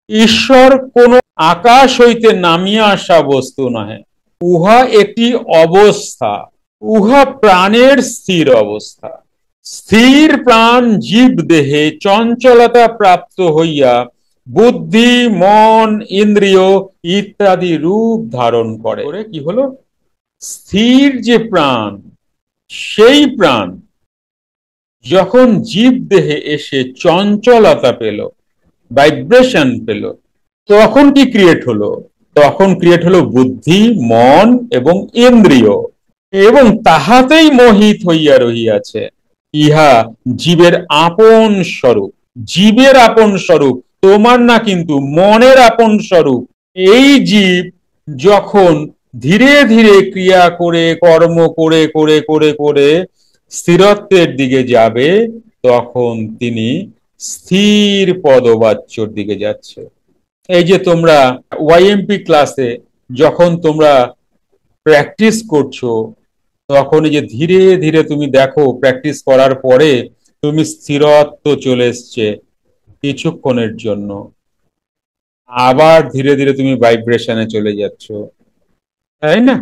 ঈশ্বর কোন আকাশ হইতে নামিয়া আসা বস্তু নহে, উহা একটি অবস্থা, উহা প্রাণের স্থির অবস্থা। স্থির প্রাণ জীব দেহে চঞ্চলতা প্রাপ্ত হইয়া বুদ্ধি, মন, ইন্দ্রিয় ইত্যাদি রূপ ধারণ করে। কি হলো? স্থির যে প্রাণ, সেই প্রাণ যখন জীব দেহে এসে চঞ্চলতা পেল, ভাইব্রেশন পেল, তখন কি ক্রিয়েট হলো? তখন ক্রিয়েট হলো বুদ্ধি, মন এবং ইন্দ্রিয়, এবং তাহাতেই মোহিত হইয়া রহিয়াছে। ইহা জীবের আপন স্বরূপ, জীবের আপন স্বরূপ, তোমার না, কিন্তু মনের আপন স্বরূপ। এই জীব যখন ধীরে ধীরে ক্রিয়া করে, কর্ম করে করে করে করে স্থিরত্বের দিকে যাবে, তখন তিনি স্থির পদবাচ্যর দিকে যাচ্ছে। এই যে তোমরা ওয়াইএমপি ক্লাসে যখন তোমরা প্র্যাকটিস করছো, তখন এই যে ধীরে ধীরে তুমি দেখো, প্র্যাকটিস করার পরে তুমি স্থিরত্ব চলে এসছে কিছুক্ষণের জন্য, আবার ধীরে ধীরে তুমি ভাইব্রেশনে চলে যাচ্ছ, তাই না?